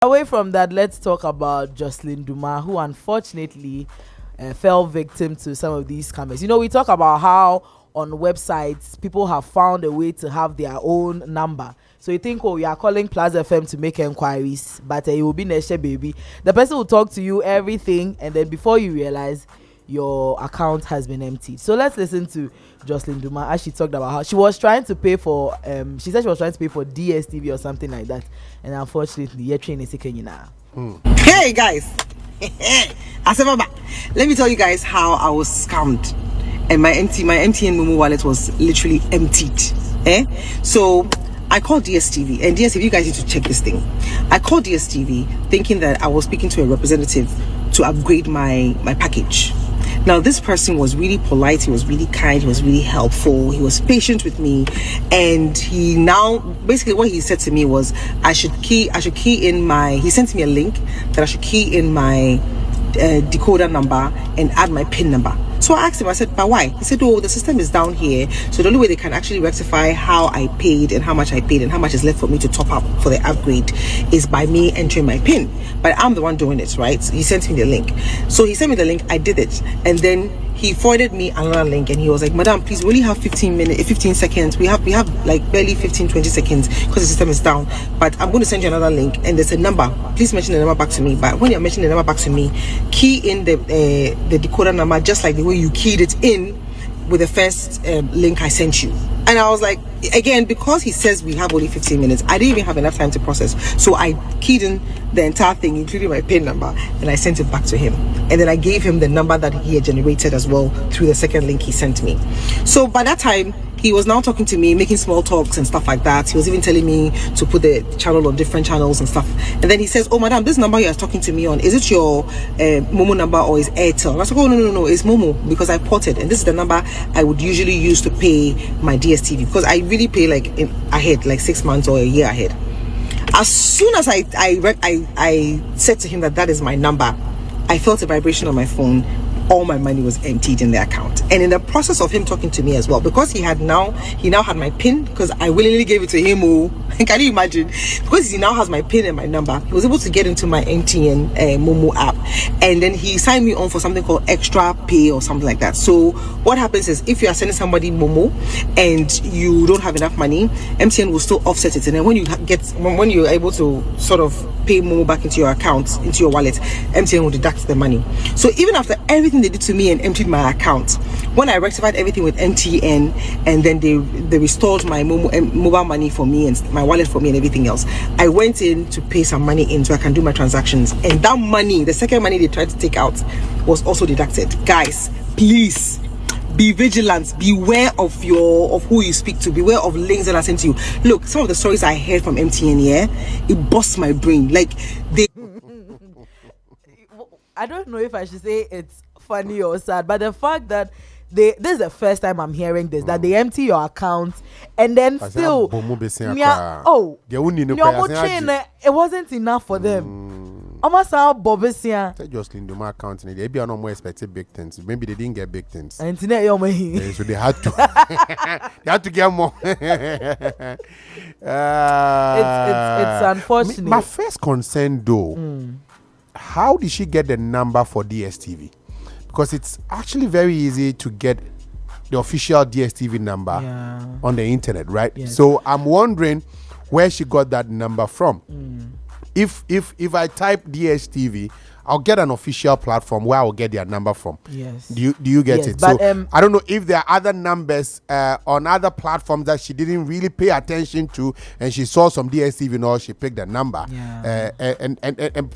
Away from that, let's talk about Joselyn Dumas, who unfortunately fell victim to some of these scammers. We talk about how on websites people have found a way to have their own number. So you think, oh, you are calling PLUZZ FM to make inquiries, but it will be Neshe baby. The person will talk to you everything, and then before you realize, your account has been emptied. So let's listen to Joselyn Dumas as she talked about how she was trying to pay for she said she was trying to pay for DSTV or something like that, and unfortunately your train is taking you now. Hey guys, let me tell you guys how I was scammed, and my MTN Momo wallet was literally emptied. So I called DSTV, and DSTV, you guys need to check this thing. I called DSTV thinking that I was speaking to a representative to upgrade my package. Now, this person was really polite, he was really kind, he was really helpful, he was patient with me, and he now, basically what he said to me was, I should key in my, he sent me a link that I should key in my decoder number and add my PIN number. So I asked him, I said, but why? He said, oh, the system is down here, so the only way they can actually rectify how I paid and how much I paid and how much is left for me to top up for the upgrade is by me entering my PIN. But I'm the one doing it, right? He sent me the link. So he sent me the link, I did it, and then he forwarded me another link, and he was like, madam, please, we only have 15 seconds. We have like barely 15-20 seconds because the system is down, but I'm going to send you another link, and there's a number. Please mention the number back to me. But when you're mentioning the number back to me, key in the decoder number just like the way you keyed it in with the first link I sent you. And I was like, again, because he says we have only 15 minutes, I didn't even have enough time to process. So I keyed in the entire thing, including my PIN number, and I sent it back to him. And then I gave him the number that he had generated as well through the second link he sent me. So by that time, he was now talking to me, making small talks and stuff like that. He was even telling me to put the channel on different channels and stuff. And then he says, oh, madam, this number you're talking to me on, is it your Momo number or is Airtel? And I was like, oh, no, it's Momo, because I ported. And this is the number I would usually use to pay my DSTV, because I really pay like ahead, like 6 months or a year ahead. As soon as I said to him that is my number, I felt a vibration on my phone. All my money was emptied in the account. And in the process of him talking to me as well, because he now had my PIN, because I willingly gave it to him. Can you imagine? Because he now has my PIN and my number, he was able to get into my MTN Momo app, and then he signed me on for something called Extra Pay or something like that. So what happens is, if you are sending somebody Momo and you don't have enough money, MTN will still offset it, and then when you're able to sort of pay Momo back into your account, into your wallet, MTN will deduct the money. So even after everything they did to me and emptied my account, when I rectified everything with MTN, and then they restored my mobile money for me and my wallet for me and everything else, I went in to pay some money in so I can do my transactions, and that money, the second money they tried to take out, was also deducted. Guys, please be vigilant, beware of who you speak to, beware of links that are sent to you. Look, some of the stories I heard from MTN, it busts my brain. Like, they I don't know if I should say it's funny or sad, but the fact that this is the first time I'm hearing this, that they empty your account and then still it wasn't enough for them. Almost our Bobisia. Joselyn Dumas account, they be no more expected big things. Maybe they didn't get big things. And so they had to they had to get more. It's unfortunate. My first concern though, how did she get the number for DSTV? Because it's actually very easy to get the official DSTV number on the internet, right? Yes. So I'm wondering where she got that number from. If I type DSTV, I'll get an official platform where I'll get their number from. Yes. Do you get it? But, so I don't know if there are other numbers on other platforms that she didn't really pay attention to, and she saw some DSTV and all, she picked the number.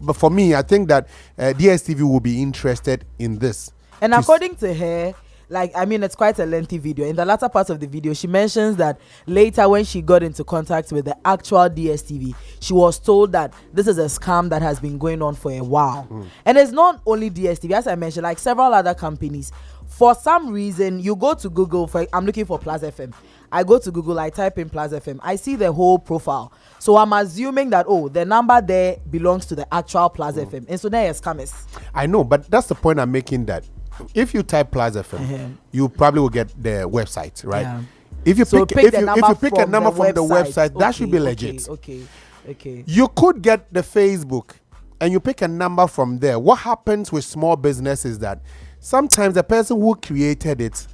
But for me, I think that DSTV will be interested in this. And according to her, it's quite a lengthy video. In the latter part of the video, she mentions that later when she got into contact with the actual DSTV, she was told that this is a scam that has been going on for a while. And it's not only DSTV, as I mentioned, like several other companies. For some reason, you go to Google, I'm looking for PLUZZ FM. I go to Google, I type in PLUZZ FM, I see the whole profile. So I'm assuming that, the number there belongs to the actual PLUZZ FM. And so there are scammers. I know, but that's the point I'm making, that if you type PLUZZ FM, you probably will get the website, right? If you pick a number from the website, that should be legit. Okay. Okay. You could get the Facebook and you pick a number from there. What happens with small business is that sometimes the person who created it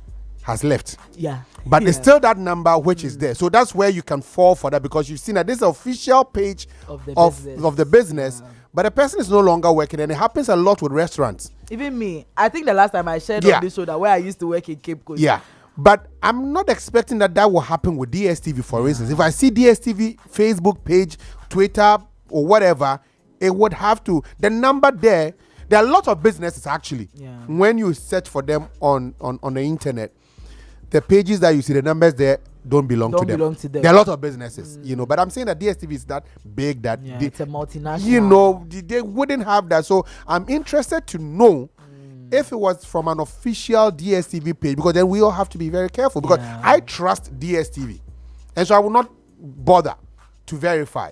has left. Yeah. But it's still that number which is there. So that's where you can fall for that, because you've seen that this is the official page of the business. Yeah. But the person is no longer working, and it happens a lot with restaurants. Even me, I think the last time I shared on this show that where I used to work in Cape Coast. Yeah. But I'm not expecting that will happen with DSTV, for instance. If I see DSTV Facebook page, Twitter, or whatever, it would have to. The number there are a lot of businesses actually. Yeah. When you search for them on the internet, the pages that you see, the numbers there don't belong to them. There are a lot of businesses, but I'm saying that DSTV is that big that it's a multinational. They wouldn't have that. So I'm interested to know if it was from an official DSTV page, because then we all have to be very careful, because I trust DSTV, and so I will not bother to verify.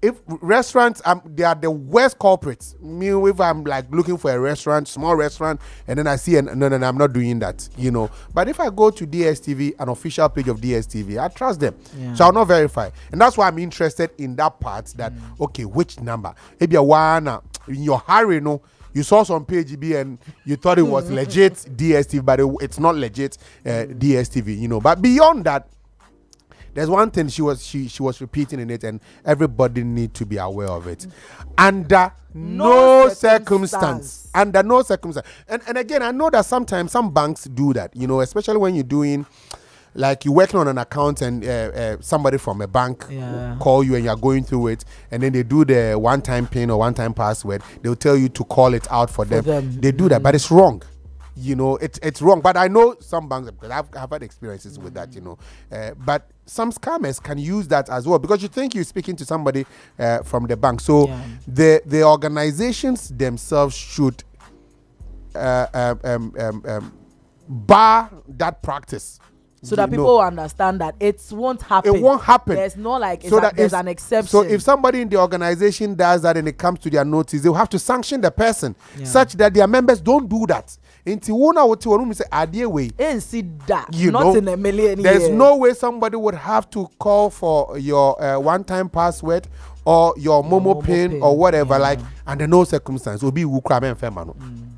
If restaurants, they are the worst culprits. Me, if I'm like looking for a restaurant, small restaurant, and then I see no, I'm not doing that, But if I go to DSTV, an official page of DSTV, I trust them. Yeah. So I'll not verify. And that's why I'm interested in that part that, okay, which number? Maybe a one, in your hurry, you saw some page and you thought it was legit DSTV, but it's not legit DSTV, But beyond that, there's one thing she was repeating in it, and everybody need to be aware of it. Under no circumstance. Under no circumstance. And again, I know that sometimes some banks do that, especially when you're doing, like you're working on an account and somebody from a bank call you and you're going through it, and then they do the one-time PIN or one-time password. They'll tell you to call it out for them. They do that, but it's wrong. It's wrong. But I know some banks, because I've had experiences with that, but some scammers can use that as well, because you think you're speaking to somebody from the bank. So the organizations themselves should bar that practice. So that people understand that it won't happen. It won't happen. There's no there's an exception. So if somebody in the organization does that and it comes to their notice, they'll have to sanction the person such that their members don't do that. Say, and see that. Not in a million years. There's no way somebody would have to call for your one-time password or your Momo pin or whatever, under no circumstance. Will be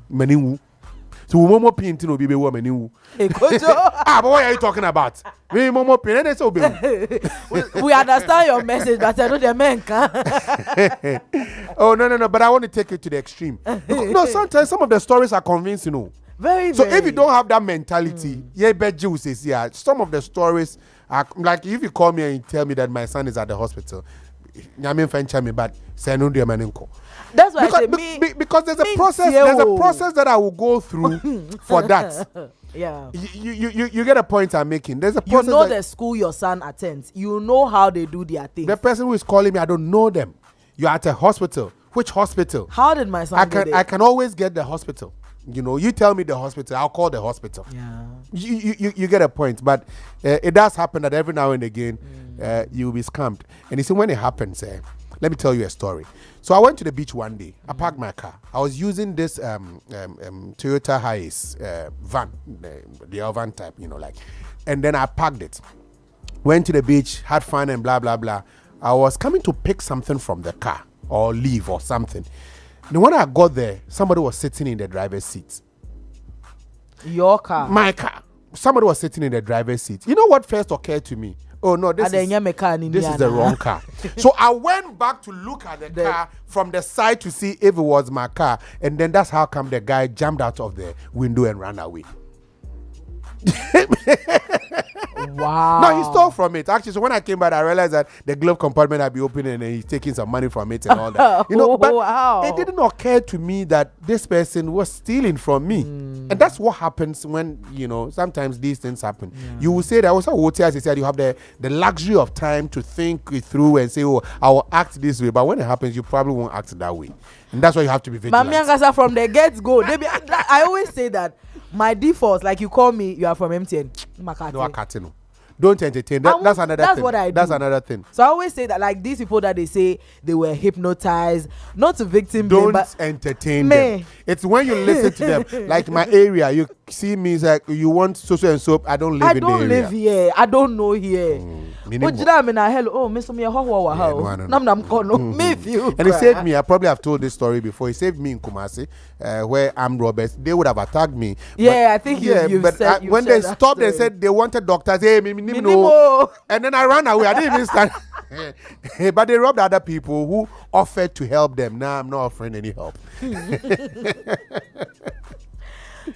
many. So Momo pin to be woman. But what are you talking about? We Momo pin and so we understand your message, but I know the men can. Oh no! But I want to take it to the extreme. No, sometimes some of the stories are convincing. Very. So if you don't have that mentality, some of the stories are like, if you call me and you tell me that my son is at the hospital, but that's why I say because there's a process. There's a process that I will go through for that. Yeah. You get a point I'm making. There's a process. The school your son attends. You know how they do their things. The person who is calling me, I don't know them. You're at a hospital. Which hospital? How did my son I can always get the hospital. You tell me the hospital, I'll call the hospital. Yeah. You get a point. But it does happen that every now and again you'll be scammed. And you see, when it happens, let me tell you a story. So I went to the beach one day. I parked my car. I was using this Toyota Hiace van, the van type, and then I parked it. Went to the beach, had fun and blah, blah, blah. I was coming to pick something from the car or leave or something. And when I got there, somebody was sitting in the driver's seat. Your car? My car. Somebody was sitting in the driver's seat. You know what first occurred to me? Oh no, this is the wrong car. So I went back to look at the car from the side to see if it was my car, and then that's how come the guy jumped out of the window and ran away. Wow. No, he stole from it. Actually, so when I came back, I realized that the glove compartment had been open and he's taking some money from it and all that. But it didn't occur to me that this person was stealing from me. And that's what happens when, sometimes these things happen. Yeah. You will say that also, as I said, you have the luxury of time to think it through and say, oh, I will act this way. But when it happens, you probably won't act that way. And that's why you have to be vigilant. Maame, from the get-go, I always say that my default, like you call me, you are from MTN. No, don't entertain. That's another thing. What I do. That's another thing. So I always say that, like these people that they say they were hypnotized, not to victim blame, but entertain them. It's when you listen to them. Like my area, see me, it's like, you want so and so. I don't live in the area. I don't live here. I don't know here. Hello, oh, Mr. Mia, and he saved me. I probably have told this story before. He saved me in Kumasi, where I'm Roberts. They would have attacked me. Yeah, I think you've said. When they stopped, they said they wanted doctors. Hey, no. And then I ran away. I didn't even stand. But they robbed other people who offered to help them. Now I'm not offering any help.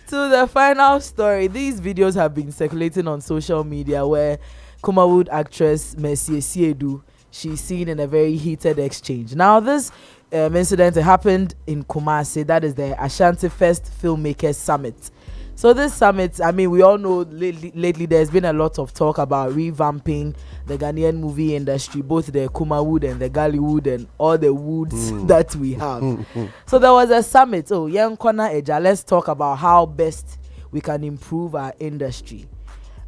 To the final story, these videos have been circulating on social media where Kumawood actress Mercy Esiedu, she's seen in a very heated exchange. Now, this incident happened in Kumasi, that is the Ashanti First Filmmakers Summit. So this summit, I mean, we all know lately there's been a lot of talk about revamping the Ghanaian movie industry, both the Kumawood and the Gallywood and all the woods that we have. So there was a summit. Oh, Young Kona Eja, let's talk about how best we can improve our industry.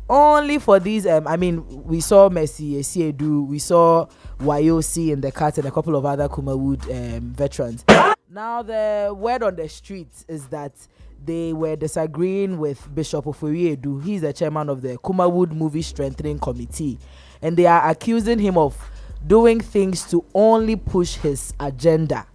Only for these, I mean, we saw Mercy Esiedu, we saw YOC in the cut and a couple of other Kumawood veterans. Now the word on the streets is that they were disagreeing with Bishop Ofori-Edu. He's the chairman of the Kumawood Movie Strengthening Committee. And they are accusing him of doing things to only push his agenda.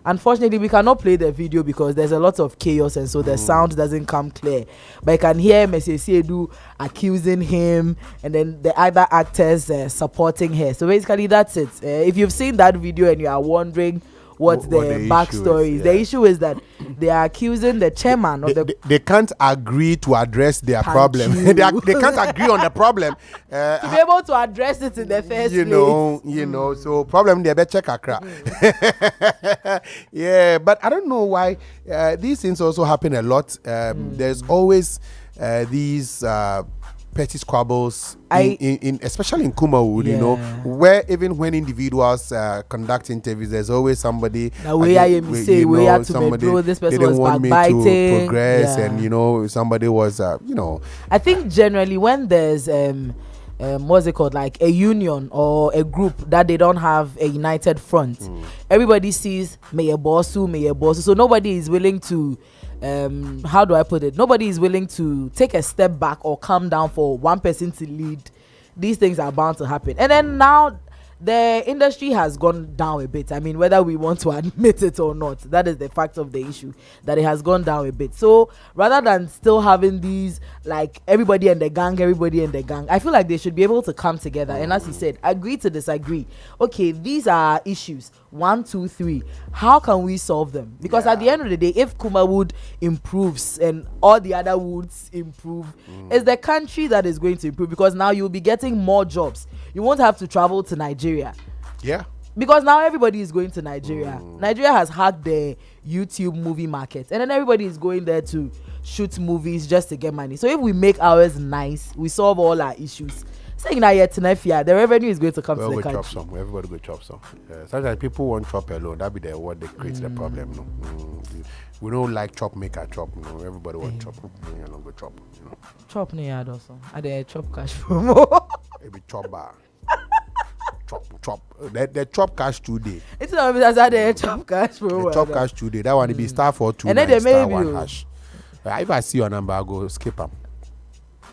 Unfortunately, we cannot play the video because there's a lot of chaos and so the sound doesn't come clear. But I can hear Mercy Esiedu accusing him and then the other actors supporting her. So basically, that's it. If you've seen that video and you are wondering what the backstory is. The issue is that they are accusing the chairman of they can't agree to address their problem. They can't agree on the problem to be able to address it in the first place. You know. So problem they better check Accra. Yeah, but I don't know why these things also happen a lot. There's always these petty squabbles in especially in Kumawood, you know, where even when individuals conduct interviews, there's always somebody somebody this person didn't was want me to progress, and you know, somebody was you know. I think generally when there's what's it called, like a union or a group that they don't have a united front, everybody sees Mayor Bossu, so nobody is willing to how do I put it? Nobody is willing to take a step back or calm down for one person to lead. These things are bound to happen. And then now the industry has gone down a bit. I mean, whether we want to admit it or not, that is the fact of the issue, that it has gone down a bit. So rather than still having these, like everybody in the gang, I feel like they should be able to come together and, as he said, agree to disagree. Okay, these are issues 1, 2, 3. How can we solve them? Because at the end of the day, if Kumawood improves and all the other woods improve, it's the country that is going to improve, because now you'll be getting more jobs. You won't have to travel to Nigeria. Yeah. Because now everybody is going to Nigeria. Nigeria has hacked the YouTube movie market. And then everybody is going there to shoot movies just to get money. So if we make ours nice, we solve all our issues. Saying that yet the revenue is going to come to the country. Chop some. Everybody go chop some. Sometimes people want chop alone. That be the what they create the problem. No? We don't like chop maker chop. No, everybody want chop. You know, go chop. You know. Chop ne yard also. I dey chop cash for more. Maybe chop bar. Chop. The chop cash today. It's not because I dey chop cash for more. Chop cash today. That one be star 429 and then they star may 1 hash. If I see your number, I go skip them.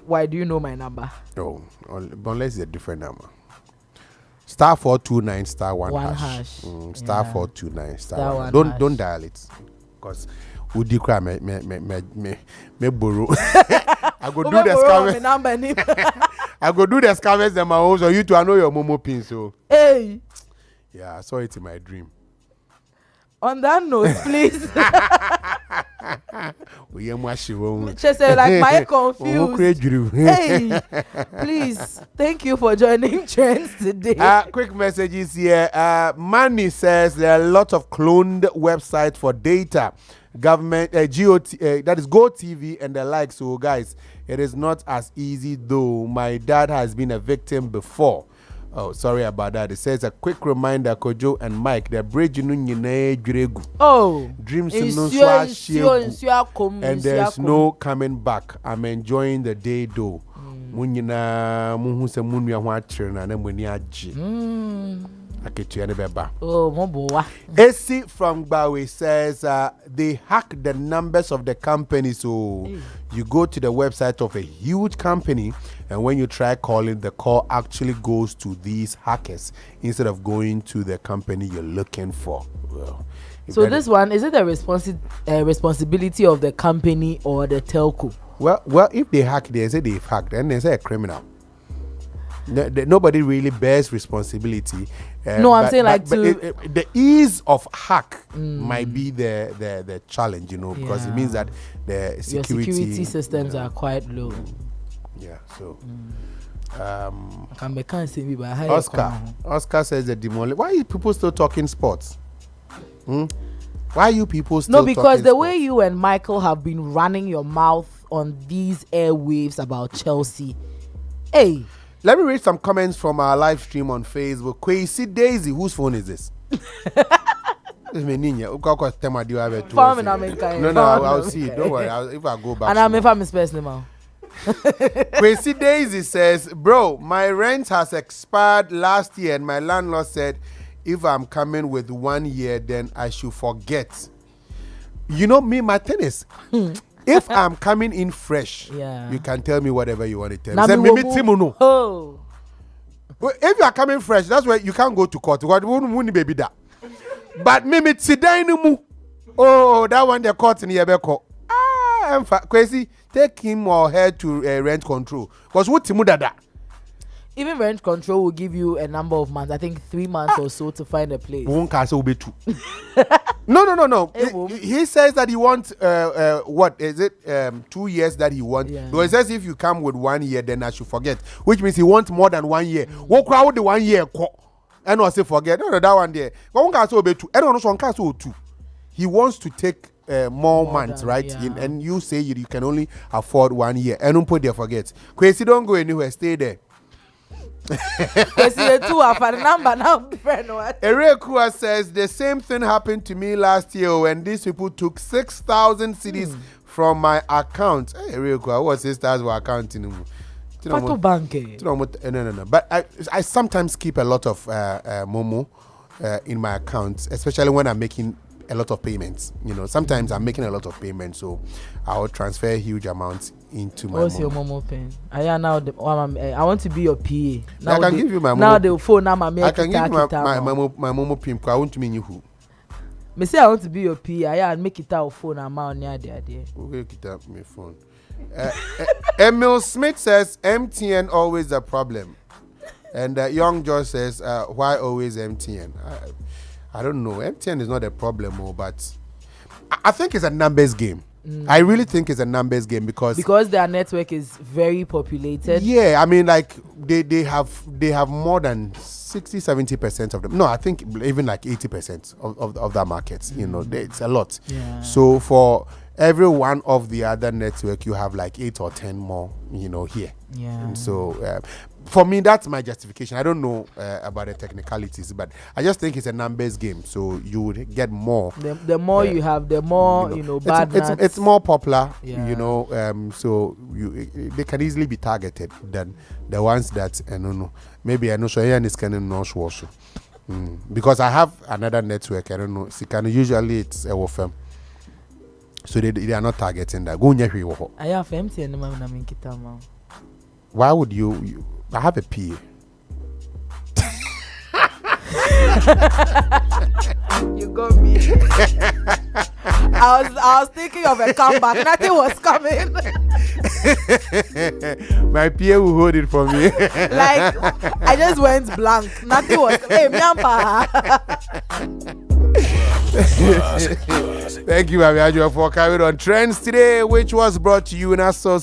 Why do you know my number? No, unless it's a different number. Star 429 star 1 hash. Star 429 star 1. Don't dial it, because would you cry me borrow? I go do the scammers. I go do the scammers and my own, so you two I know your momo pin. So hey, yeah, I saw it in my dream. On that note, please. Just like my confused. Hey, please, thank you for joining Trends today. Quick messages here. Manny says there are a lot of cloned websites for data. Government, GOT, that is GoTV and the like. So guys, it is not as easy though. My dad has been a victim before. Oh, sorry about that. It says a quick reminder, Kojo and Mike, the bridge dreams and there's no coming back. I'm enjoying the day though. AC from Bawe says they hack the numbers of the company, so you go to the website of a huge company, and when you try calling, the call actually goes to these hackers instead of going to the company you're looking for. Well, so this one, is it the responsibility of the company or the telco? Well, if they hack, they say they've hacked, then they say a criminal. Nobody really bears responsibility. No, I'm saying the ease of hack might be the challenge, because it means that the security systems are quite low. Yeah, so. Oscar says the demolition. Why are people still talking sports? Why are you people still talking because the sports? way you and Michael have been running your mouth on these airwaves about Chelsea. Hey. Let me read some comments from our live stream on Facebook. Kwesi Daisy, whose phone is this? No, I'll see it. Don't worry. If I go back. And I'm if I'm special now. Kwesi Daisy says, bro, my rent has expired last year and my landlord said if I'm coming with 1 year, then I should forget. You know me, my tennis. If I'm coming in fresh, you can tell me whatever you want to tell me. Oh. If you are coming fresh, that's why you can't go to court. But Mimi Tidainu, oh, that one the court in Yabeko. Crazy. Take him or her to rent control. Because what Timudada? Even rent control will give you a number of months. I think 3 months or so to find a place. One castle will be 2. No. He says that he wants what is it? 2 years that he wants. Yeah. So he says if you come with 1 year, then I should forget. Which means he wants more than 1 year. What crowd the 1 year? And I say forget. No, that one there. One castle will be 2. I don't know. One castle will 2. He wants to take more months, right? Yeah. And you say you can only afford 1 year. And don't put there forget. Crazy, don't go anywhere. Stay there. Erekua says the same thing happened to me last year when these people took 6,000 cedis from my account. Hey, Erekua, what sisters were accounting? No. But I sometimes keep a lot of Momo in my account, especially when I'm making a lot of payments. Sometimes I'm making a lot of payments, so I'll transfer huge amounts into my. What's your Momo pin? I want to be your PA. Now I can give you my Momo. Now the phone now I can give you my Momo pin. I want to mean you who. Me say I want to be your PA. I make it out phone amount near there. We'll get up my phone. Emil Smith says MTN always a problem, and Young George says why always MTN? I don't know. MTN is not a problem, but I think it's a numbers game. I really think it's a numbers game because their network is very populated. Yeah, I mean, like they have more than 60-70% of them. No, I think even like 80% of that market. It's a lot. Yeah. So for every one of the other network, you have like 8 or 10 more. Here. Yeah. And so. For me, that's my justification. I don't know about the technicalities, but I just think it's a numbers game. So you would get more. The more you have, the more bad. It's more popular. Yeah. So they can easily be targeted than the ones that I don't know. Maybe I know so is kind of no also. Because I have another network. I don't know. Usually it's a firm. So they are not targeting that. Go near I have MTN. Why would you? I have a PA. You got me. I was thinking of a comeback. Nothing was coming. My PA will hold it for me. Like I just went blank. Nothing was. Hey, Miampa. Thank you, Maame Adwoa, for carrying on trends today, which was brought to you in association.